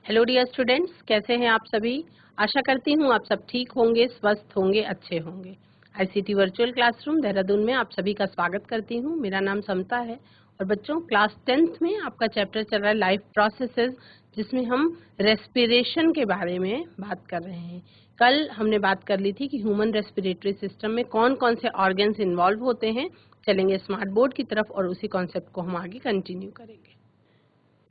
Hello dear students, कैसे हैं आप सभी। आशा करती हूँ आप सब ठीक होंगे, स्वस्थ होंगे, अच्छे होंगे। आईसीटी वर्चुअल क्लासरूम देहरादून में आप सभी का स्वागत करती हूँ। मेरा नाम समता है और बच्चों क्लास 10th में आपका चैप्टर चल रहा है लाइफ प्रोसेसेस, जिसमें हम रेस्पिरेशन के बारे में बात कर रहे हैं। कल हमने बात कर ली थी कि ह्यूमन रेस्पिरेटरी सिस्टम में कौन कौन से ऑर्गन्स इन्वॉल्व होते हैं। चलेंगे स्मार्ट बोर्ड की तरफ और उसी कॉन्सेप्ट को हम आगे कंटिन्यू करेंगे।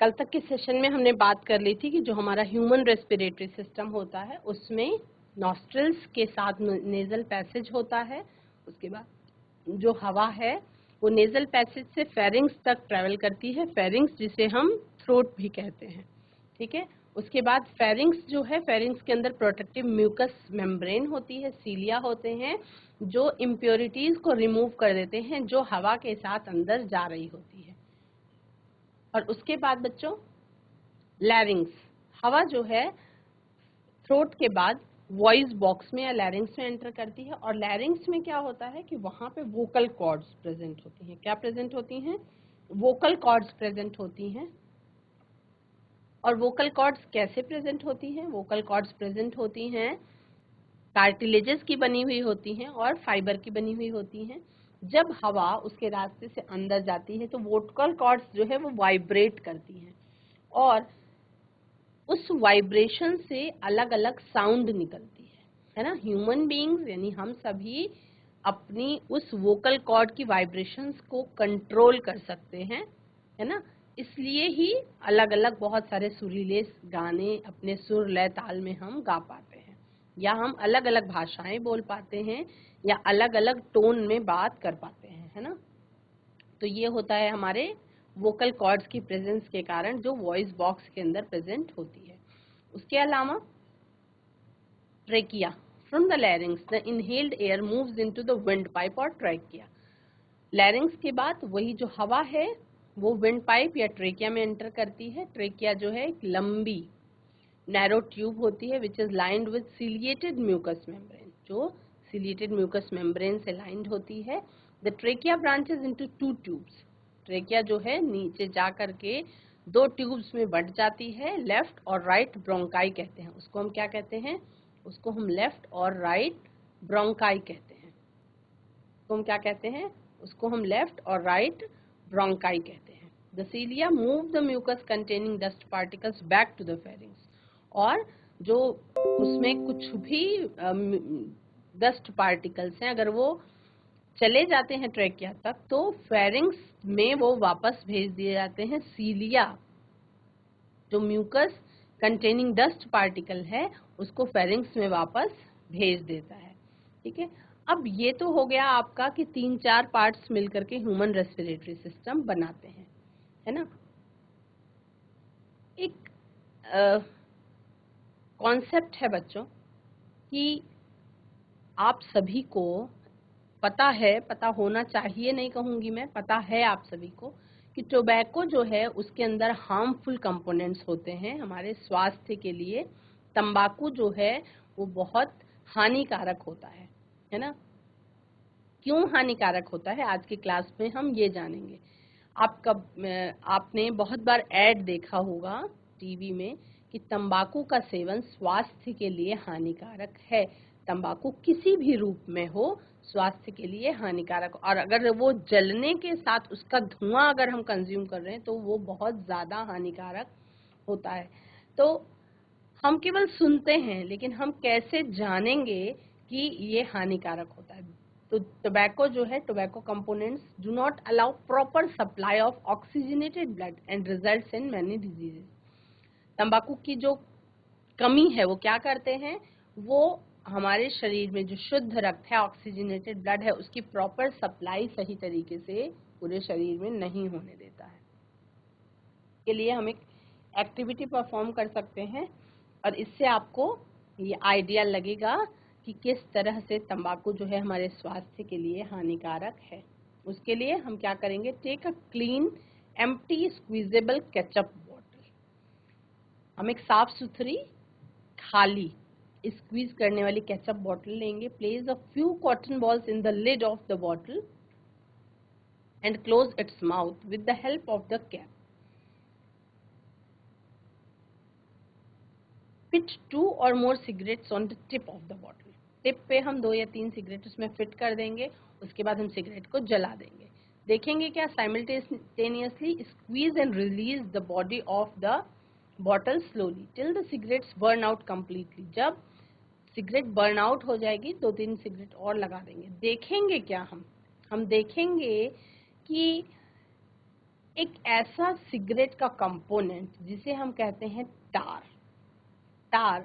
कल तक के सेशन में हमने बात कर ली थी कि जो हमारा ह्यूमन रेस्पिरेटरी सिस्टम होता है उसमें नॉस्ट्रल्स के साथ नेजल पैसेज होता है। उसके बाद जो हवा है वो नेजल पैसेज से फेरिंग्स तक ट्रेवल करती है, फेरिंग्स जिसे हम थ्रोट भी कहते हैं। ठीक है, उसके बाद फेरिंग्स जो है, फेरिंग्स के अंदर प्रोटेक्टिव म्यूकस मेम्ब्रेन होती है, सीलिया होते हैं जो इम्प्योरिटीज को रिमूव कर देते हैं जो हवा के साथ अंदर जा रही होती है। और उसके बाद बच्चों लैरिंग्स, हवा जो है थ्रोट के बाद वॉइस बॉक्स में या लैरिंग्स में एंटर करती है। और लैरिंग्स में क्या होता है कि वहां पे वोकल कॉर्ड्स प्रेजेंट होती हैं। क्या प्रेजेंट होती हैं? वोकल कॉर्ड्स प्रेजेंट होती हैं। और वोकल कॉर्ड्स कैसे प्रेजेंट होती हैं? वोकल कॉर्ड्स प्रेजेंट होती हैं कार्टिलेजेस की बनी हुई होती हैं और फाइबर की बनी हुई होती हैं। जब हवा उसके रास्ते से अंदर जाती है तो वोकल कॉर्ड्स जो है वो वाइब्रेट करती हैं और उस वाइब्रेशन से अलग अलग साउंड निकलती है ना। ह्यूमन बीइंग्स यानी हम सभी अपनी उस वोकल कॉर्ड की वाइब्रेशंस को कंट्रोल कर सकते हैं, है ना। इसलिए ही अलग अलग बहुत सारे सुरीले गाने अपने सुर लय ताल में हम गा पाते हैं, या हम अलग अलग भाषाएं बोल पाते हैं, या अलग अलग टोन में बात कर पाते हैं, है ना। तो ये होता है हमारे वोकल कॉर्ड्स की प्रेजेंस के कारण जो वॉइस बॉक्स के अंदर प्रेजेंट होती है। उसके अलावा trachea, from the larynx the inhaled air moves into the wind pipe और ट्रेकिया। लैरिंग्स के बाद वही जो हवा है वो विंड पाइप या ट्रेकिया में एंटर करती है। ट्रेकिया जो है एक लंबी नैरो ट्यूब होती है which is lined with ciliated mucus membrane, जो सिलिएटेड म्यूकस मेम्ब्रेन से लाइंड होती है। The trachea branches into two tubes, trachea जो है नीचे जा करके दो ट्यूब्स में बढ़ जाती है, लेफ्ट और राइट ब्रोंकाई कहते हैं उसको। हम क्या कहते हैं? उसको हम लेफ्ट और राइट ब्रोंकाई कहते हैं। तो हम क्या कहते हैं? उसको हम लेफ्ट और राइट ब्रोंकाई कहते हैं। The cilia move the mucus containing dust particles back to the pharynx, और जो उसमें कुछ भी डस्ट पार्टिकल्स हैं अगर वो चले जाते हैं ट्रेकिया तक तो फेरिंग्स में वो वापस भेज दिए जाते हैं। सीलिया जो म्यूकस कंटेनिंग डस्ट पार्टिकल है उसको फेरिंग्स में वापस भेज देता है। ठीक है, अब ये तो हो गया आपका कि 3-4 पार्ट्स मिलकर के ह्यूमन रेस्पिरेटरी सिस्टम बनाते हैं, है ना। एक कॉन्सेप्ट है बच्चों कि आप सभी को पता है, पता होना चाहिए नहीं कहूंगी मैं, पता है आप सभी को कि टोबैको जो है उसके अंदर हार्मफुल कंपोनेंट्स होते हैं हमारे स्वास्थ्य के लिए। तंबाकू जो है वो बहुत हानिकारक होता है ना। क्यों हानिकारक होता है आज की क्लास में हम ये जानेंगे। आपने बहुत बार ऐड देखा होगा टीवी में कि तंबाकू का सेवन स्वास्थ्य के लिए हानिकारक है। तंबाकू किसी भी रूप में हो स्वास्थ्य के लिए हानिकारक, और अगर वो जलने के साथ उसका धुआं अगर हम कंज्यूम कर रहे हैं तो वो बहुत ज्यादा हानिकारक होता है। तो हम केवल सुनते हैं लेकिन हम कैसे जानेंगे कि ये हानिकारक होता है। तो टोबैको जो है, tobacco components do not allow proper supply of oxygenated blood and results in many diseases. तंबाकू की जो कमी है वो क्या करते हैं, वो हमारे शरीर में जो शुद्ध रक्त है, ऑक्सीजनेटेड ब्लड है, उसकी प्रॉपर सप्लाई सही तरीके से पूरे शरीर में नहीं होने देता है। के लिए हम एक एक्टिविटी परफॉर्म कर सकते हैं और इससे आपको ये आइडिया लगेगा कि किस तरह से तंबाकू जो है हमारे स्वास्थ्य के लिए हानिकारक है। उसके लिए हम क्या करेंगे, take a clean empty squeezable ketchup bottle. हम एक साफ सुथरी खाली स्क्वीज करने वाली केचप बॉटल लेंगे। Place a few cotton balls in the lid of the bottle and close its mouth with the help of the cap. Fit 2 or more cigarettes on the tip of the bottle. Tip पे हम 2 या 3 cigarette उसमें fit कर देंगे, उसके बाद हम cigarette को जला देंगे। देखेंगे क्या simultaneously squeeze and release the body of the bottle slowly till the cigarettes burn out completely. जब सिगरेट बर्न आउट हो जाएगी 2-3 सिगरेट और लगा देंगे। देखेंगे क्या हम देखेंगे कि एक ऐसा सिगरेट का कंपोनेंट जिसे हम कहते हैं tar,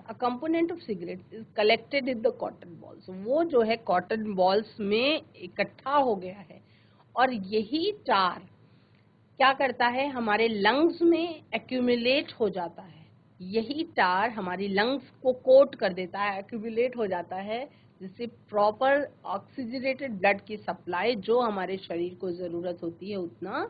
a component of cigarette is collected in the cotton balls. वो जो है कॉटन बॉल्स में इकट्ठा हो गया है और यही टार क्या करता है, हमारे लंग्स में एक्यूमुलेट हो जाता है। यही टार हमारी लंग्स को कोट कर देता है, एक्यूमुलेट हो जाता है, जिससे प्रॉपर ऑक्सीजनेटेड ब्लड की सप्लाई जो हमारे शरीर को जरूरत होती है उतना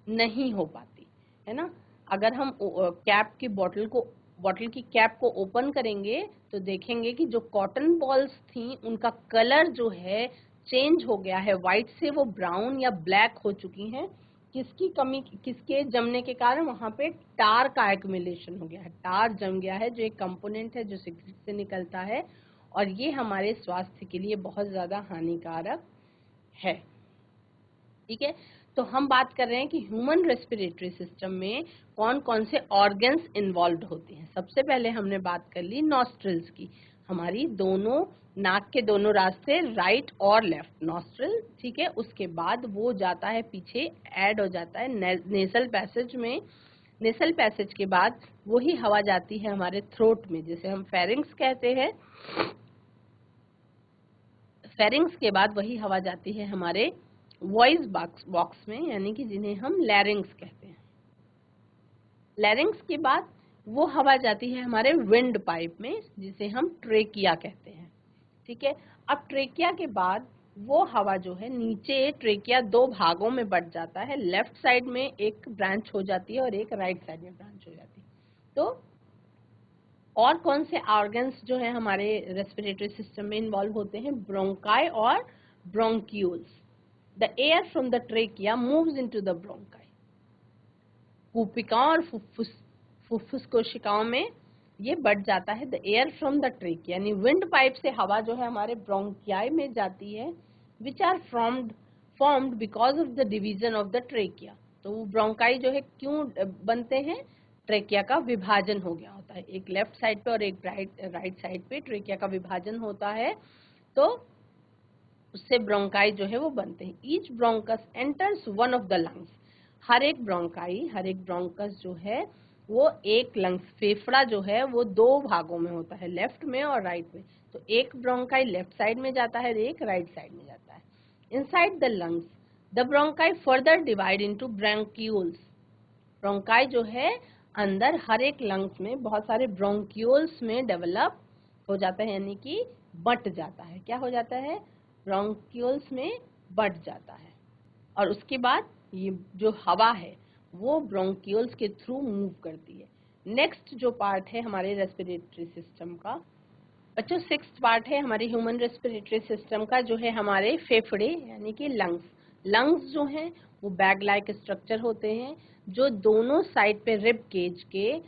नहीं हो पाती है ना। अगर हम कैप की बॉटल की कैप को ओपन करेंगे तो देखेंगे कि जो कॉटन बॉल्स थी उनका कलर जो है चेंज हो गया है, व्हाइट से वो ब्राउन या ब्लैक हो चुकी हैं। किसके जमने के कारण, वहां पे टार का एक्यूमुलेशन हो गया है, टार जम गया है, जो एक कंपोनेंट है जो सिगरेट से निकलता है और ये हमारे स्वास्थ्य के लिए बहुत ज्यादा हानिकारक है। ठीक है, तो हम बात कर रहे हैं कि ह्यूमन रेस्पिरेटरी सिस्टम में कौन कौन से ऑर्गन्स इन्वॉल्व होते हैं। सबसे पहले हमने बात कर ली नॉस्ट्रिल्स की, हमारी दोनों नाक के दोनों रास्ते राइट और लेफ्ट नॉस्ट्रिल। ठीक है, उसके बाद वो जाता है पीछे, ऐड हो जाता है नेसल पैसेज में। नेसल पैसेज के बाद वही हवा जाती है हमारे थ्रोट में, जिसे हम फेरिंग्स कहते हैं। फेरिंग्स के बाद वही हवा जाती है हमारे वॉइस बॉक्स में, यानी कि जिन्हें हम लैरिंग्स कहते हैं। लैरिंग्स के बाद वो हवा जाती है हमारे विंड पाइप में, जिसे हम ट्रेकिया कहते हैं। ठीक है, अब ट्रेकिया के बाद वो हवा जो है नीचे, ट्रेकिया 2 भागों में बट जाता है, लेफ्ट साइड में एक ब्रांच हो जाती है और एक राइट साइड में ब्रांच हो जाती है। तो और कौन से ऑर्गन्स जो है हमारे रेस्पिरेटरी सिस्टम में इन्वॉल्व होते हैं, ब्रोंकाई और bronchioles. The air from the trachea moves into the bronchi. कूपिकाओं और फुफ्फुस कोशिकाओं में ये बढ़ जाता है। The air from the trachea, यानी विंड पाइप से हवा जो है हमारे ब्रोंकियाई में जाती है, which are formed because of the division of the trachea. तो वो ब्रोंकाई जो है क्यों बनते हैं, ट्रेकिया का विभाजन हो गया होता है, एक लेफ्ट साइड पे और एक राइट साइड पे ट्रेकिया का विभाजन होता है, तो उससे ब्रोंकाई जो है वो बनते हैं। Each bronchus enters one of the lungs. हर एक ब्रोंकस जो है वो एक लंग्स, फेफड़ा जो है वो 2 भागों में होता है, लेफ्ट में और राइट में। तो एक ब्रोंकाई लेफ्ट साइड में जाता है, एक राइट साइड में जाता है। Inside the lungs the bronchi further divide into bronchioles. Bronchi जो है अंदर हर एक लंग्स में बहुत सारे ब्रोंक्यूल्स में डेवलप हो जाता है, यानी कि बट जाता है। क्या हो जाता है, ब्रोंक्यूल्स में बढ़ जाता है। और उसके बाद ये जो हवा है वो ब्रोंक्यूल्स के थ्रू मूव करती है। नेक्स्ट जो पार्ट है हमारे रेस्पिरेटरी सिस्टम का, बच्चों 6th पार्ट है हमारे ह्यूमन रेस्पिरेटरी सिस्टम का, जो है हमारे फेफड़े यानी कि लंग्स जो हैं वो बैग लाइक स्ट्रक्चर होते हैं, जो दोनों साइड पे रिब केज के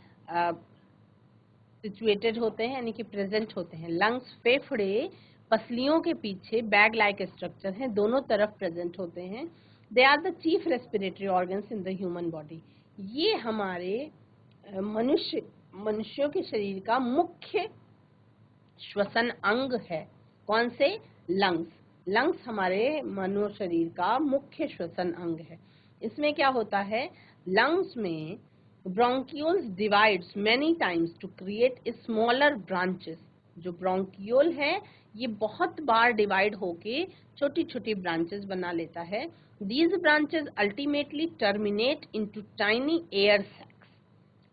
सिचुएटेड होते हैं, यानी कि प्रेजेंट होते हैं। लंग्स, फेफड़े पसलियों के पीछे बैग लाइक स्ट्रक्चर हैं, दोनों तरफ प्रेजेंट होते हैं। They are the chief respiratory organs in the human body. ये हमारे मनुष्यों के शरीर का मुख्य श्वसन अंग है। कौन से, लंग्स हमारे मानव शरीर का मुख्य श्वसन अंग है। इसमें क्या होता है, लंग्स में bronchioles divides many times to create smaller branches. जो ब्रोंक्यूल है ये बहुत बार डिवाइड होके छोटी छोटी ब्रांचेस बना लेता है। These branches ultimately terminate into tiny air sacs.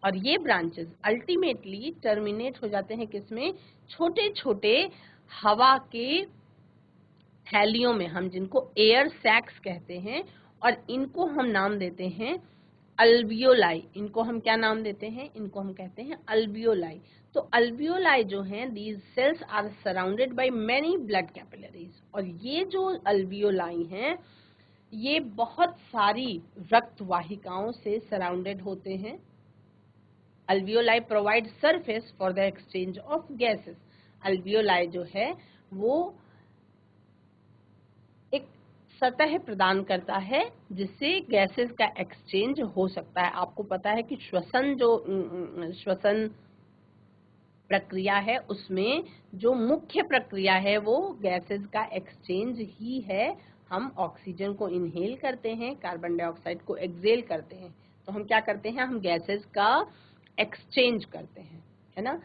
और ये ब्रांचेस अल्टीमेटली टर्मिनेट हो जाते हैं किसमें, छोटे छोटे हवा के थैलियों में, हम जिनको एयर सैक्स कहते हैं, और इनको हम नाम देते हैं अल्वियोलाई। इनको हम क्या नाम देते हैं, इनको हम कहते हैं अल्वियोलाई। तो अल्वियोलाई जो हैं, these cells are surrounded by many blood capillaries. और ये जो अल्वियोलाई हैं ये बहुत सारी रक्त वाहिकाओं से सराउंडेड होते हैं। Alveoli provide surface for the exchange of gases. Alveoli जो है वो एक सतह प्रदान करता है जिससे गैसेस का एक्सचेंज हो सकता है। आपको पता है कि श्वसन प्रक्रिया है, उसमें जो मुख्य प्रक्रिया है वो गैसेस का एक्सचेंज ही है। हम ऑक्सीजन को इनहेल करते हैं, कार्बन डाइऑक्साइड को एक्सहेल करते हैं, तो हम क्या करते हैं, हम गैसेस का एक्सचेंज करते हैं, है ना।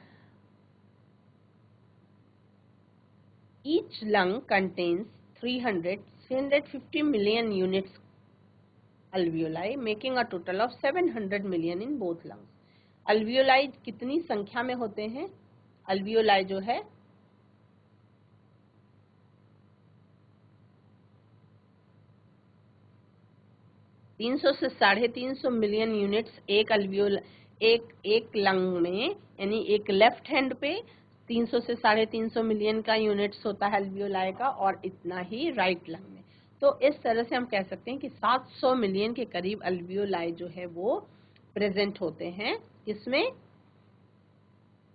Each lung contains 350 million units alveoli, making a total of 700 million in both lungs. alveoli कितनी संख्या में होते हैं? alveoli जो है 300 से 350 मिलियन यूनिट्स एक लंग में, यानी एक लेफ्ट हैंड पे 300 से 350 मिलियन का यूनिट्स होता है alveoli का, और इतना ही राइट लंग में। तो इस तरह से हम कह सकते हैं कि 700 मिलियन के करीब alveoli जो है वो प्रेजेंट होते हैं, किसमें?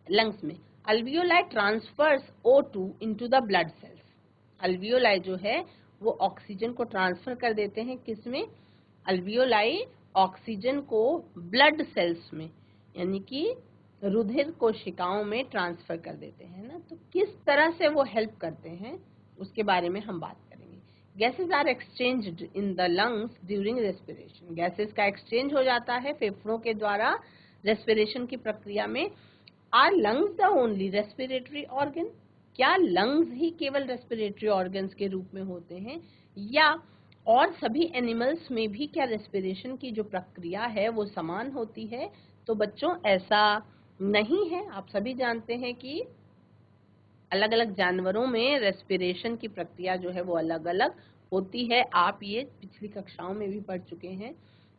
लंग्स में। alveoli transfers O2 into the blood cells. alveoli जो है वो ऑक्सीजन को ट्रांसफर कर देते हैं, किसमें? alveoli ऑक्सीजन को ब्लड सेल्स में, यानी कि रुधिर कोशिकाओं में ट्रांसफर कर देते हैं ना। तो किस तरह से वो हेल्प करते हैं उसके बारे में हम बात करेंगे। Gases are exchanged in the lungs during respiration. Gases का एक्सचेंज हो जाता है फेफड़ों के द्वारा रेस्पिरेशन की प्रक्रिया में। Are lungs the only respiratory organ? क्या लंग्स ही केवल रेस्पिरेटरी ऑर्गन्स के रूप में होते हैं, या और सभी एनिमल्स में भी क्या रेस्पिरेशन की जो प्रक्रिया है वो समान होती है? तो बच्चों ऐसा नहीं है। आप सभी जानते हैं कि अलग अलग जानवरों में रेस्पिरेशन की प्रक्रिया जो है वो अलग अलग होती है। आप ये पिछली कक्षाओं में भी पढ़ चुके हैं।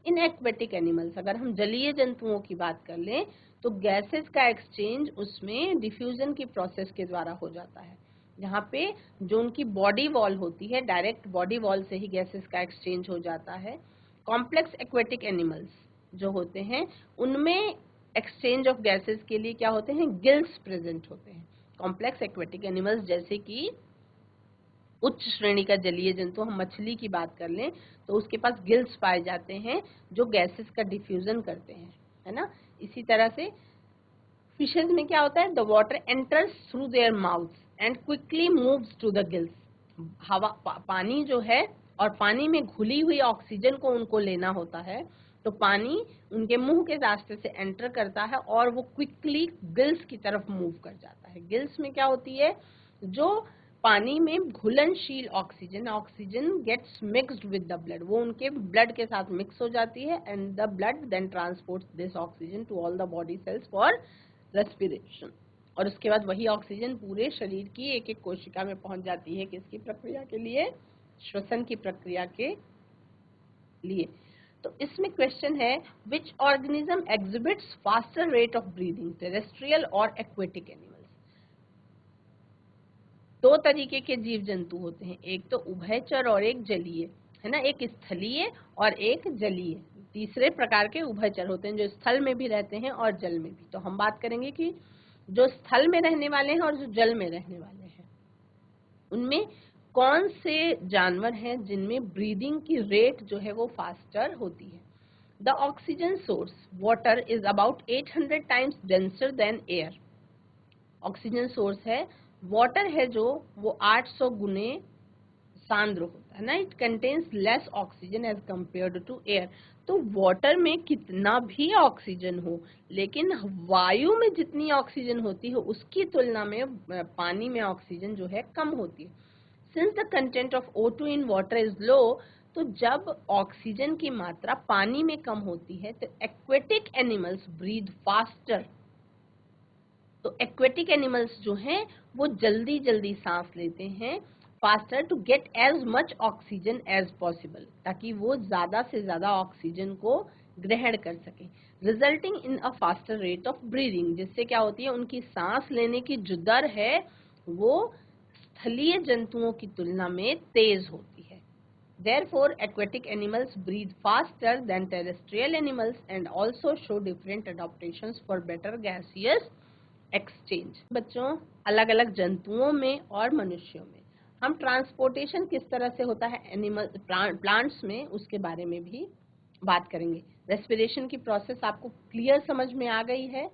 इन एक्वेटिक एनिमल्स, अगर हम जलीय जंतुओं की बात कर लें, तो गैसेस का एक्सचेंज उसमें डिफ्यूजन की प्रोसेस के द्वारा हो जाता है, जहाँ पे जो उनकी बॉडी वॉल होती है, डायरेक्ट बॉडी वॉल से ही गैसेस का एक्सचेंज हो जाता है। कॉम्प्लेक्स एक्वेटिक एनिमल्स जो होते हैं उनमें एक्सचेंज ऑफ गैसेस के लिए क्या होते हैं? गिल्स प्रेजेंट होते हैं। कॉम्प्लेक्स एक्वेटिक एनिमल्स जैसे कि उच्च श्रेणी का जलीय जंतु, हम मछली की बात कर लें तो उसके पास गिल्स पाए जाते हैं जो गैसेस का डिफ्यूजन करते हैं, है ना। इसी तरह से फिशेज में क्या होता है? The water enters through their mouths and quickly moves to the gills. पानी जो है, और पानी में घुली हुई ऑक्सीजन को उनको लेना होता है, तो पानी उनके मुंह के रास्ते से एंटर करता है और वो क्विकली गिल्स की तरफ मूव कर जाता है। गिल्स में क्या होती है? जो पानी में घुलनशील oxygen gets mixed with the blood, वो उनके ब्लड के साथ मिक्स हो जाती है, and the blood then transports this oxygen to all the body cells for respiration. और उसके बाद वही ऑक्सीजन पूरे शरीर की एक एक कोशिका में पहुंच जाती है, किसकी प्रक्रिया के लिए? श्वसन की प्रक्रिया के लिए। तो इसमें क्वेश्चन है, which organism exhibits faster rate of breathing, terrestrial और एक्वेटिक एनिमल्स? दो तरीके के जीव जंतु होते हैं, एक तो उभयचर और एक जलीय, है ना। एक स्थलीय और एक जलीय। तीसरे प्रकार के उभयचर होते हैं जो स्थल में भी रहते हैं और जल में भी। तो हम बात करेंगे कि जो स्थल में रहने वाले हैं और जो जल में रहने वाले हैं, उनमें कौन से जानवर हैं जिनमें ब्रीदिंग की रेट जो है वो फास्टर होती है। The oxygen source water is about 800 times denser than air. Oxygen source है, वाटर है जो वो 800 गुने सांद्र होता है ना। It contains less oxygen as compared to air. तो वाटर में कितना भी ऑक्सीजन हो, लेकिन वायु में जितनी ऑक्सीजन होती है उसकी तुलना में पानी में ऑक्सीजन जो है कम होती है। Since the content of O2 in water is low, तो जब ऑक्सीजन की मात्रा पानी में कम होती है तो एक्वेटिक एनिमल्स ब्रीथ फास्टर। तो एक्वेटिक एनिमल्स जो हैं वो जल्दी जल्दी सांस लेते हैं, faster to get as much oxygen as possible, ताकि वो ज्यादा से ज्यादा ऑक्सीजन को ग्रहण कर सके, resulting in a faster rate of breathing. जिससे क्या होती है? उनकी सांस लेने की जो दर है वो स्थलीय जंतुओं की तुलना में तेज होती है। Therefore, aquatic animals breathe faster than terrestrial animals and also show different adaptations for better gaseous exchange. बच्चों, अलग अलग जंतुओं में और मनुष्यों में हम ट्रांसपोर्टेशन किस तरह से होता है एनिमल प्लांट्स में, उसके बारे में भी बात करेंगे। रेस्पिरेशन की प्रोसेस आपको क्लियर समझ में आ गई है।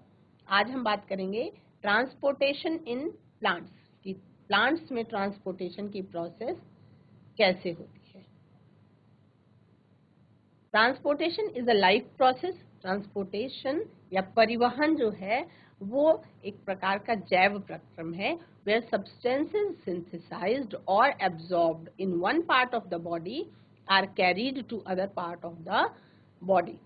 आज हम बात करेंगे ट्रांसपोर्टेशन इन प्लांट्स की, प्लांट्स में ट्रांसपोर्टेशन की प्रोसेस कैसे होती है। Transportation is a life process. Transportation या परिवहन जो है वो एक प्रकार का जैव प्रक्रम है, where substances synthesized or absorbed in one part of the body are carried to other part of the body.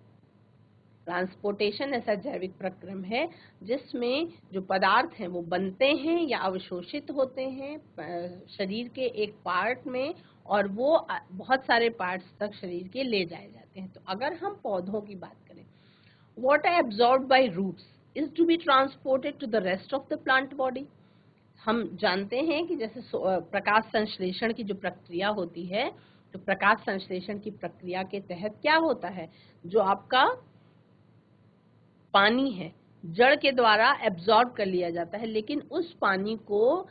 Transportation ऐसा जैविक प्रक्रम है जिसमें जो पदार्थ हैं वो बनते हैं या अवशोषित होते हैं शरीर के एक पार्ट में, और वो बहुत सारे पार्ट्स तक शरीर के ले जाए जाते हैं। तो अगर हम पौधों की बात करें, what are absorbed by roots is to be transported to the rest of the plant body. हम जानते हैं कि जैसे प्रकाश संश्लेषण की जो प्रक्रिया होती है, तो प्रकाश संश्लेषण की प्रक्रिया के तहत क्या होता है, जो आपका पानी है जड़ के द्वारा एब्जॉर्ब कर लिया जाता है, लेकिन उस पानी को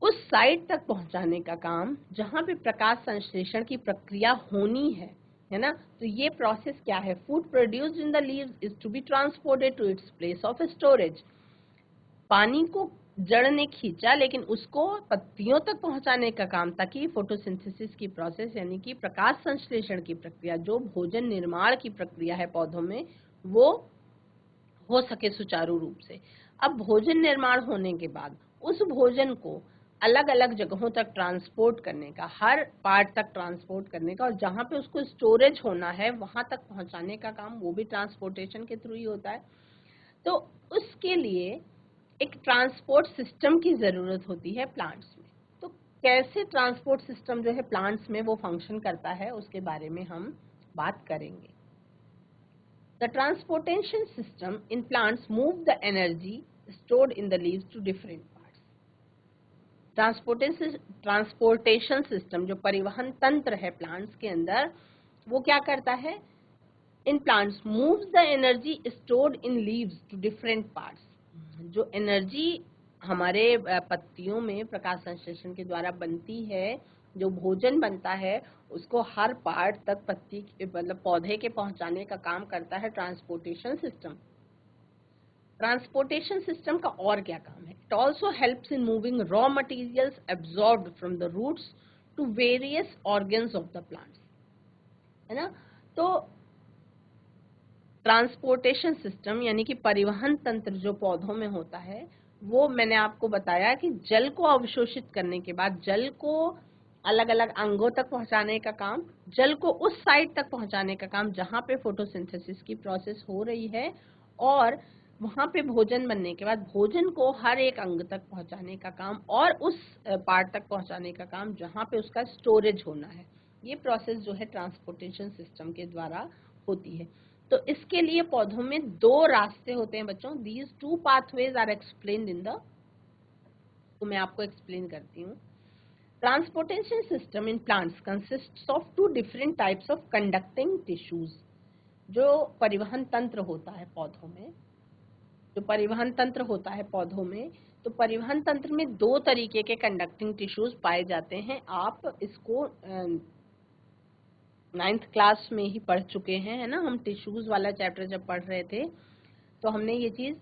उस साइड तक पहुंचाने का काम जहां पे प्रकाश संश्लेषण की प्रक्रिया होनी है ना। तो ये प्रोसेस क्या है, food produced in the leaves is to be transported to its place of storage. पानी को जड़ ने खींचा लेकिन उसको पत्तियों तक पहुंचाने का काम, ताकि फोटोसिंथेसिस की प्रोसेस यानी कि प्रकाश संश्लेषण की प्रक्रिया, जो भोजन निर्माण की प्रक्रिया है पौधों में, वो हो सके सुचारू रूप से। अब भोजन निर्माण होने के बाद उस भोजन को अलग अलग जगहों तक ट्रांसपोर्ट करने का, हर पार्ट तक ट्रांसपोर्ट करने का, और जहां पे उसको स्टोरेज होना है वहां तक पहुंचाने का काम, वो भी ट्रांसपोर्टेशन के थ्रू ही होता है। तो उसके लिए एक ट्रांसपोर्ट सिस्टम की जरूरत होती है प्लांट्स में। तो कैसे ट्रांसपोर्ट सिस्टम जो है प्लांट्स में वो फंक्शन करता है, उसके बारे में हम बात करेंगे। The transportation system in plants move the energy stored in the leaves to different parts. Transportation system जो परिवहन तंत्र है प्लांट्स के अंदर, वो क्या करता है, in plants moves the energy stored in leaves to different parts. जो एनर्जी हमारे पत्तियों में प्रकाश संश्लेषण के द्वारा बनती है, जो भोजन बनता है, उसको हर पार्ट तक पत्ती मतलब पौधे के पहुंचाने का काम करता है ट्रांसपोर्टेशन सिस्टम। ट्रांसपोर्टेशन सिस्टम का और क्या काम है, it also helps in moving raw materials absorbed from the roots to various organs of the plants, है ना। तो ट्रांसपोर्टेशन सिस्टम यानी कि परिवहन तंत्र जो पौधों में होता है, वो मैंने आपको बताया कि जल को अवशोषित करने के बाद जल को अलग अलग अंगों तक पहुंचाने का काम, जल को उस साइड तक पहुंचाने का काम जहां पे फोटोसिंथेसिस की प्रोसेस हो रही है, और वहां पे भोजन बनने के बाद भोजन को हर एक अंग तक पहुंचाने का काम, और उस पार्ट तक पहुंचाने का काम जहां पे उसका स्टोरेज होना है। ये प्रोसेस जो है ट्रांसपोर्टेशन सिस्टम के द्वारा होती है। तो इसके लिए पौधों में दो रास्ते होते हैं बच्चों। These two pathways are explained in the, तो मैं आपको एक्सप्लेन करती हूँ। Transportation system in plants consists of two different types of conducting tissues. जो परिवहन तंत्र होता है पौधों में, जो परिवहन तंत्र होता है पौधों में, तो परिवहन तंत्र में दो तरीके के कंडक्टिंग टिश्यूज पाए जाते हैं। आप इसको 9th क्लास में ही पढ़ चुके हैं, है ना। हम टिश्यूज वाला चैप्टर जब पढ़ रहे थे तो हमने ये चीज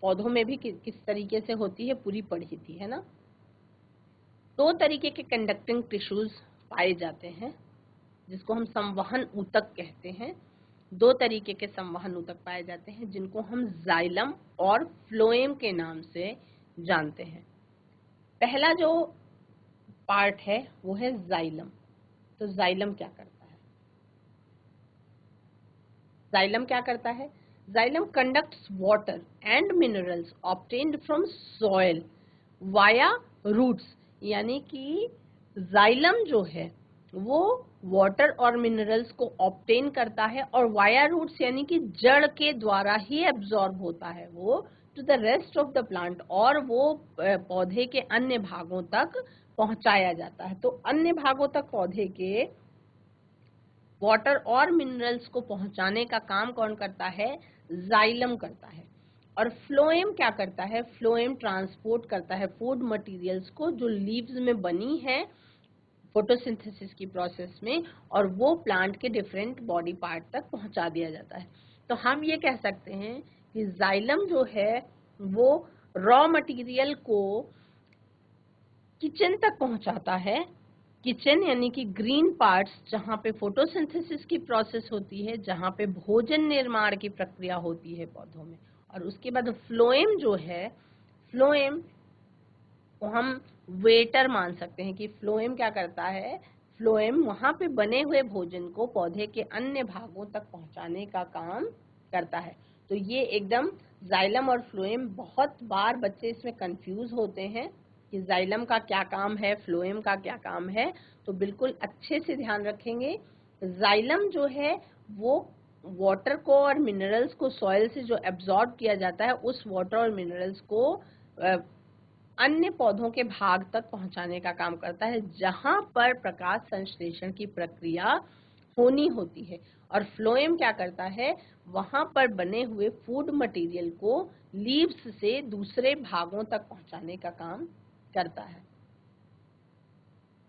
पौधों में भी किस तरीके से होती है पूरी पढ़ी थी, है ना। दो तरीके के कंडक्टिंग टिश्यूज पाए जाते हैं जिसको हम संवहन ऊतक कहते हैं। दो तरीके के संवहन ऊतक पाए जाते हैं जिनको हम जाइलम और फ्लोएम के नाम से जानते हैं। पहला जो पार्ट है वो है जाइलम। तो जाइलम क्या करता है, जाइलम क्या करता है, xylem conducts water and minerals obtained from soil via roots. यानी कि जाइलम जो है वो वाटर और मिनरल्स को ऑब्टेन करता है और वाया रूट्स यानी कि जड़ के द्वारा ही एब्जॉर्ब होता है वो to the rest of the plant, और वो पौधे के अन्य भागों तक पहुंचाया जाता है। तो अन्य भागों तक पौधे के वाटर और मिनरल्स को पहुंचाने का काम कौन करता है? जाइलम करता है। और फ्लोएम क्या करता है? फ्लोएम ट्रांसपोर्ट करता है फूड मटेरियल्स को जो लीव्स में बनी है फोटोसिंथेसिस की प्रोसेस में, और वो प्लांट के डिफरेंट बॉडी पार्ट तक पहुंचा दिया जाता है। तो हम ये कह सकते हैं कि जाइलम जो है वो रॉ मटेरियल को किचन तक पहुंचाता है। किचन यानी कि ग्रीन पार्ट्स जहां पे फोटोसिंथेसिस की प्रोसेस होती है, जहां पे भोजन निर्माण की प्रक्रिया होती है पौधों में। और उसके बाद फ्लोएम जो है, फ्लोएम को हम वेटर मान सकते हैं कि फ्लोएम क्या करता है? फ्लोएम वहां पे बने हुए भोजन को पौधे के अन्य भागों तक पहुंचाने का काम करता है। तो ये एकदम जाइलम और फ्लोएम, बहुत बार बच्चे इसमें कंफ्यूज होते हैं कि जाइलम का क्या काम है, फ्लोएम का क्या काम है। तो बिल्कुल अच्छे से ध्यान रखेंगे। जाइलम जो है वो वाटर को और मिनरल्स को सॉइल से जो एब्जॉर्ब किया जाता है, उस वाटर और मिनरल्स को अन्य पौधों के भाग तक पहुंचाने का काम करता है जहां पर प्रकाश संश्लेषण की प्रक्रिया होनी होती है। और फ्लोएम क्या करता है? वहां पर बने हुए फूड मटेरियल को लीव्स से दूसरे भागों तक पहुंचाने का काम करता है।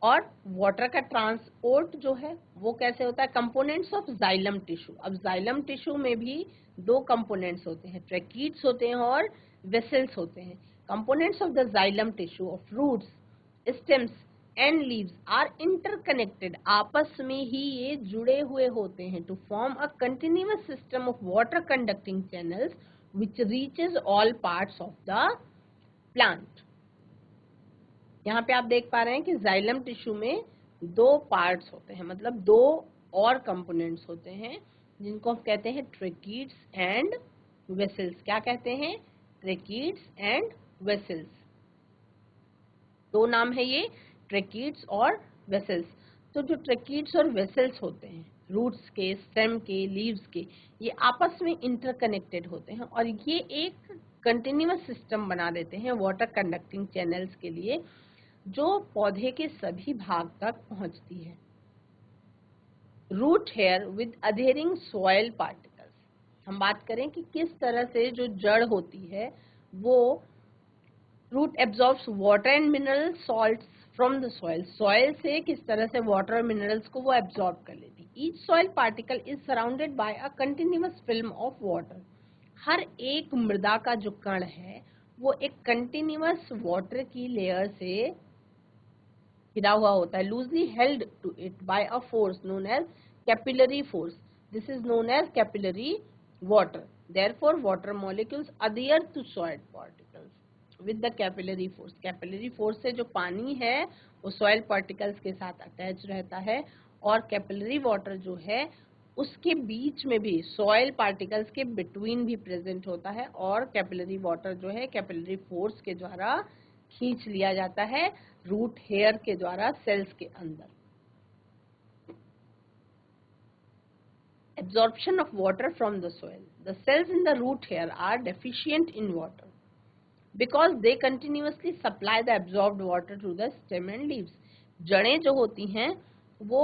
और वाटर का ट्रांसपोर्ट जो है वो कैसे होता है? Components of xylem tissue. अब जाइलम टिश्यू में भी दो कंपोनेंट्स होते हैं, ट्रैकीड्स होते हैं और वेसल्स होते हैं। Components of the xylem tissue of roots, stems and leaves are interconnected. आपस में ही ये जुड़े हुए होते हैं to form a continuous system of water conducting channels which reaches all parts of the plant. यहाँ पे आप देख पा रहे हैं कि जाइलम टिश्यू में दो पार्ट्स होते हैं, मतलब दो और कंपोनेंट्स होते हैं जिनको हम कहते हैं ट्रैकीड्स एंड वेसल्स। क्या कहते हैं? Tracheids and vessels. दो नाम है ये, ट्रैकीड्स और वेसल्स। तो जो ट्रैकीड्स और वेसल्स होते हैं रूट्स के, स्टेम के, लीव्स के, ये आपस में इंटरकनेक्टेड होते हैं और ये एक कंटिन्यूअस सिस्टम बना देते हैं वाटर कंडक्टिंग चैनल्स के लिए, जो पौधे के सभी भाग तक पहुंचती है। Root hair with adhering soil particles. हम बात करें कि किस तरह से जो जड़ होती है वो root absorbs water and mineral salts from the soil. Soil से किस तरह से वाटर और मिनरल्स को वो एब्जॉर्ब कर लेती। Each soil particle is surrounded by a continuous film of water. हर एक मृदा का जो कण है वो एक कंटिन्यूअस वाटर की लेयर से घिरा हुआ होता है, loosely held to it by a force known as capillary force. This is known as capillary water. Therefore water molecules adhere to soil particles with the capillary force. Capillary force से जो पानी है वो सॉइल पार्टिकल्स के साथ attach रहता है, और कैपिलरी वाटर जो है उसके बीच में भी सॉइल पार्टिकल्स के बिटवीन भी प्रेजेंट होता है, और कैपिलरी वाटर जो है कैपिलरी फोर्स के द्वारा खींच लिया जाता है रूट हेयर के द्वारा सेल्स के अंदर। Absorption of water from the soil. The cells in the root hair are deficient in water because they continuously supply the absorbed water to the stem and leaves. जड़ें जो होती हैं वो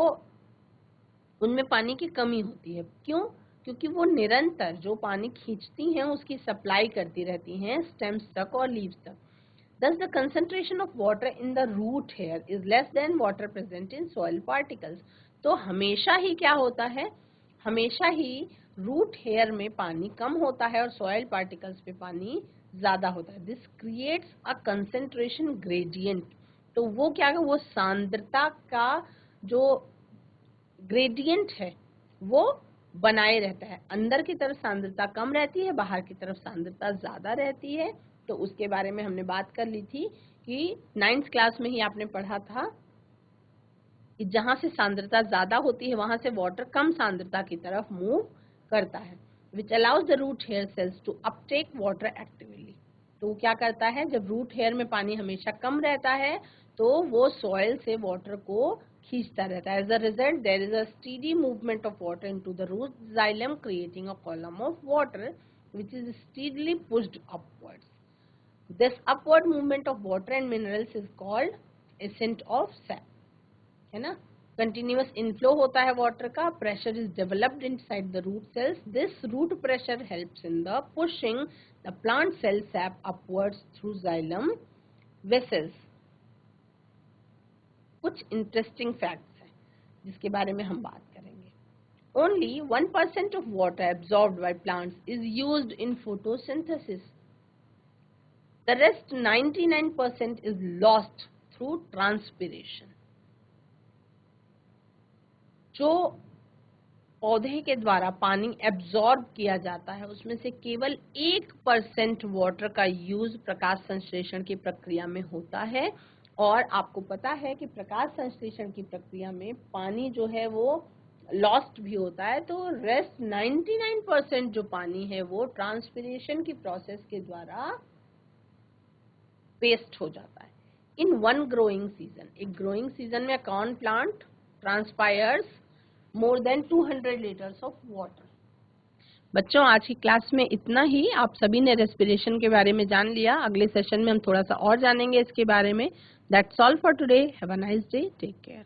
उनमें पानी की कमी होती है। क्यों? क्योंकि वो निरंतर जो पानी खींचती हैं उसकी सप्लाई करती रहती हैं स्टेम्स तक और लीव्स तक। Thus, the concentration of water in the root hair is less than water present in soil particles. तो हमेशा ही क्या होता है? हमेशा ही रूट हेयर में पानी कम होता है और सॉइल पार्टिकल्स पे पानी ज्यादा होता है। This creates a concentration gradient. तो वो क्या है? वो सांद्रता का जो ग्रेडियंट है वो बनाए रहता है। अंदर की तरफ सांद्रता कम रहती है, बाहर की तरफ सांद्रता ज्यादा रहती है। तो उसके बारे में हमने बात कर ली थी कि 9th क्लास में ही आपने पढ़ा था कि जहां से सांद्रता ज्यादा होती है वहां से वाटर कम सांद्रता की तरफ मूव करता है, which allows the root hair cells to uptake water actively. तो वो क्या करता है? जब रूट हेयर में पानी हमेशा कम रहता है तो वो सॉइल से वाटर को खींचता रहता है। As a result there is a steady movement of water into the root xylem creating a column of water which is steadily pushed upwards. This upward movement of water and minerals is called ascent of sap, है ना। Continuous inflow होता है water का, pressure is developed inside the root cells, this root pressure helps in the pushing the plant cell sap upwards through xylem vessels. कुछ interesting facts हैं जिसके बारे में हम बात करेंगे। Only 1% of water absorbed by plants is used in photosynthesis. The rest 99% is lost through transpiration. जो पौधे के द्वारा पानी एब्जॉर्ब किया जाता है उसमें से केवल 1% वाटर का यूज प्रकाश संश्लेषण की प्रक्रिया में होता है। और आपको पता है कि प्रकाश संश्लेषण की प्रक्रिया में पानी जो है वो लॉस्ट भी होता है, तो रेस्ट 99% जो पानी है वो ट्रांसपिरेशन की प्रोसेस के द्वारा वेस्ट हो जाता है। इन वन ग्रोइंग सीजन, एक ग्रोइंग सीजन में corn plant transpires more than 200 litres of water. बच्चों आज की क्लास में इतना ही। आप सभी ने रेस्पिरेशन के बारे में जान लिया, अगले सेशन में हम थोड़ा सा और जानेंगे इसके बारे में। That's all for today, have a nice day, take care.